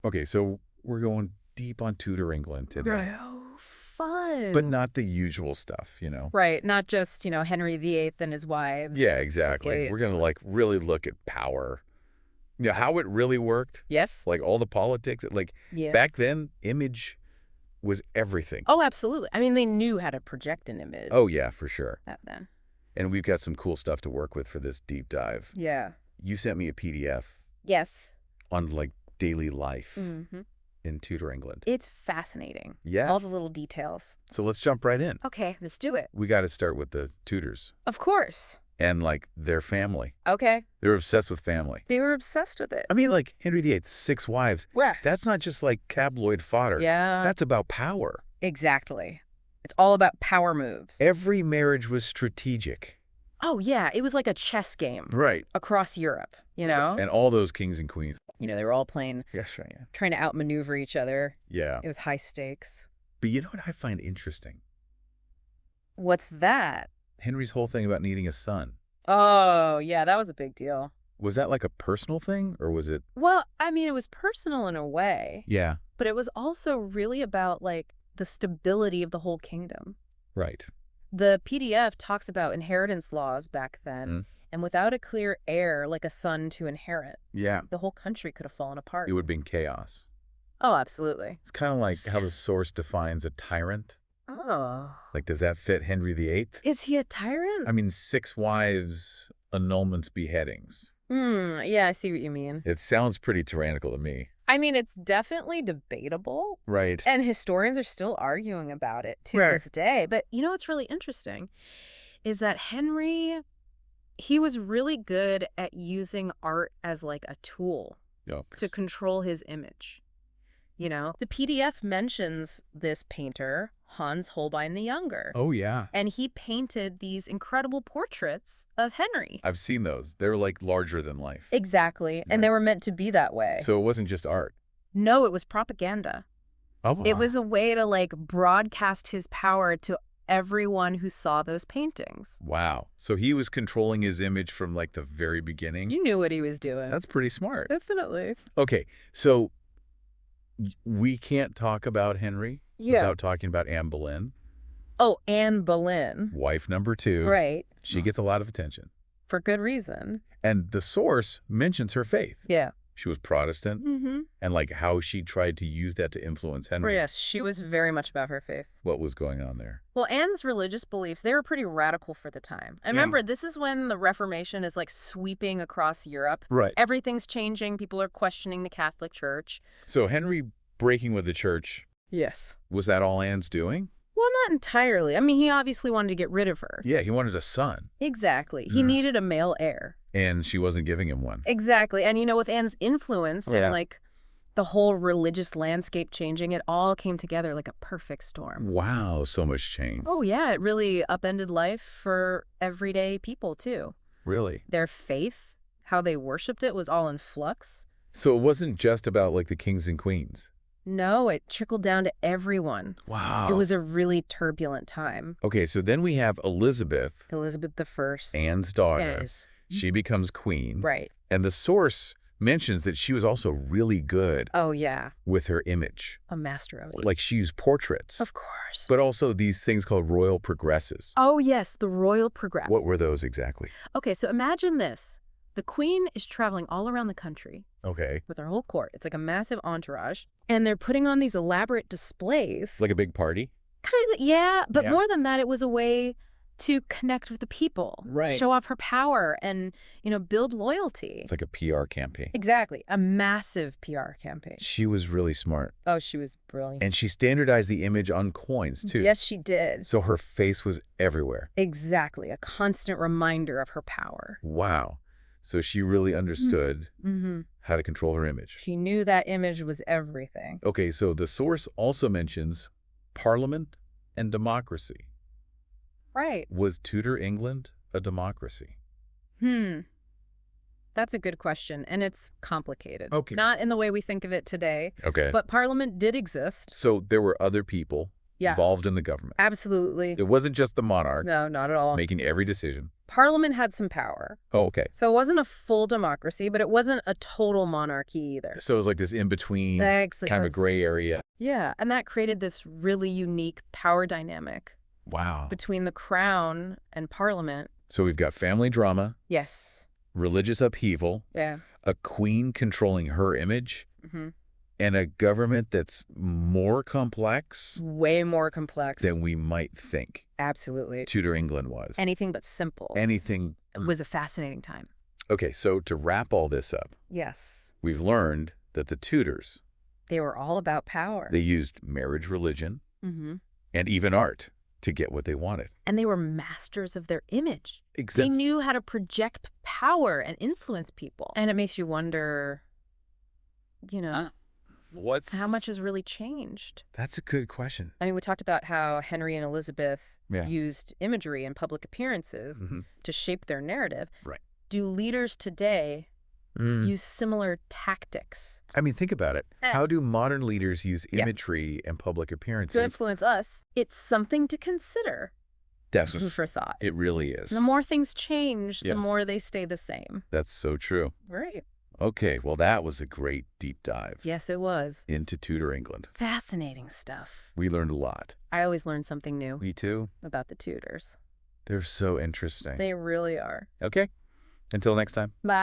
Okay, so we're going deep on Tudor England today. Right. Oh, fun. But not the usual stuff, you know? Right. Not just, Henry VIII and his wives. Yeah, exactly. Okay. We're going to, like, really look at power. You know, how it really worked. Yes. Like, all the politics. Like, Yeah. back then, image was everything. Oh, absolutely. I mean, they knew how to project an image. Oh, yeah, for sure. Back then. And we've got some cool stuff to work with for this deep dive. Yeah. You sent me a PDF Yes. on, like, daily life Mm-hmm. in Tudor England. It's fascinating. Yeah. All the little details. So let's jump right in. Okay, let's do it. We got to start with the Tudors Of course. and, like, their family. Okay. They're obsessed with family. They were obsessed with it. I mean, like, Henry VIII, 6 wives. Yeah. That's not just, like, tabloid fodder. Yeah. That's about power. Exactly. It's all about power moves. Every marriage was strategic. Oh, yeah. It was like a chess game Right. across Europe, you know? And all those kings and queens. They were all playing, Yes, right. Yeah. trying to outmaneuver each other. Yeah. It was high stakes. But you know what I find interesting? What's that? Henry's whole thing about needing a son. Oh, yeah, that was a big deal. Was that like a personal thing or was it? Well, I mean, it was personal in a way, Yeah. but it was also really about, like, the stability of the whole kingdom. Right. The PDF talks about inheritance laws back then, Mm. and without a clear heir, like a son to inherit, Yeah. the whole country could have fallen apart. It would have been chaos. Oh, absolutely. It's kind of like how the source defines a tyrant. Oh. Like, does that fit Henry VIII? Is he a tyrant? I mean, 6 wives, annulments, beheadings. Yeah, I see what you mean. It sounds pretty tyrannical to me. I mean, it's definitely debatable, Right. and historians are still arguing about it to Right. this day. But what's really interesting is that Henry, he was really good at using art as, like, a tool to control his image. The PDF mentions this painter, Hans Holbein the Younger. Oh, yeah. And he painted these incredible portraits of Henry. I've seen those. They're like larger than life. Exactly. And they were meant to be that way. So it wasn't just art. No, it was propaganda. Oh, It was a way to, like, broadcast his power to everyone who saw those paintings. wow. So he was controlling his image from like the very beginning. You knew what he was doing. That's pretty smart. Definitely. Okay, so we can't talk about Henry without talking about Anne Boleyn, Oh, Anne Boleyn. wife number 2. Right. She gets a lot of attention. For good reason. And the source mentions her faith. Yeah. She was Protestant Mm-hmm. and like how she tried to use that to influence Henry. Yes, she was very much about her faith. What was going on there? Well, Anne's religious beliefs, they were pretty radical for the time. I remember this is when the Reformation is, like, sweeping across Europe. Right. Everything's changing. People are questioning the Catholic Church. So Henry breaking with the church, Yes. was that all Anne's doing? Well, not entirely. I mean, he obviously wanted to get rid of her. Yeah, he wanted a son. Exactly. He needed a male heir. And she wasn't giving him one. Exactly. And, with Anne's influence Yeah. and, like, the whole religious landscape changing, it all came together like a perfect storm. Wow, so much change. Oh, yeah. It really upended life for everyday people, too. Really? Their faith, how they worshipped it, was all in flux. So it wasn't just about like the kings and queens. No, it trickled down to everyone. Wow. It was a really turbulent time. Okay, so then we have Elizabeth, Elizabeth I. Anne's daughter. Yes. She becomes queen. Right. And the source mentions that she was also really good Oh, yeah. with her image. A master of it. Like she used portraits, Of course. but also these things called royal progresses. Oh, yes, the royal progress. What were those exactly? Okay, so imagine this. The queen is traveling all around the country Okay. with her whole court. It's like a massive entourage. And they're putting on these elaborate displays. Like a big party? Kind of, yeah. But Yeah. more than that, it was a way to connect with the people. Right. Show off her power and, build loyalty. It's like a PR campaign. Exactly. A massive PR campaign. She was really smart. Oh, she was brilliant. And she standardized the image on coins, too. Yes, she did. So her face was everywhere. Exactly. A constant reminder of her power. Wow. So she really understood Mm-hmm. how to control her image. She knew that image was everything. Okay, so the source also mentions Parliament and democracy. Right. Was Tudor England a democracy? That's a good question, and it's complicated. Okay. Not in the way we think of it today, Okay. but Parliament did exist. So there were other people Yeah. involved in the government. Absolutely. It wasn't just the monarch No, not at all. making every decision. Parliament had some power. Oh, okay. So it wasn't a full democracy, but it wasn't a total monarchy either. So it was like this in-between, kind of a gray area. Yeah, and that created this really unique power dynamic. Wow. Between the crown and Parliament. So we've got family drama. Yes. Religious upheaval. Yeah. A queen controlling her image. Mm-hmm. And a government that's more complex. Way more complex. Than we might think. Absolutely. Tudor England was. Anything but simple. Anything. It was a fascinating time. Okay, so to wrap all this up. Yes. We've learned that the Tudors. They were all about power. They used marriage, religion, and even art to get what they wanted. And they were masters of their image. Exactly. They knew how to project power and influence people. And it makes you wonder, you know, how much has really changed? That's a good question. I mean, we talked about how Henry and Elizabeth used imagery and public appearances to shape their narrative. Right. Do leaders today use similar tactics? I mean, think about it. How do modern leaders use imagery and public appearances to influence us? It's something to consider. Definitely. For thought. It really is. The more things change, the more they stay the same. That's so true. Right. Okay, well, that was a great deep dive. Yes, it was. Into Tudor England. Fascinating stuff. We learned a lot. I always learn something new. Me too. About the Tudors. They're so interesting. They really are. Okay. Until next time. Bye.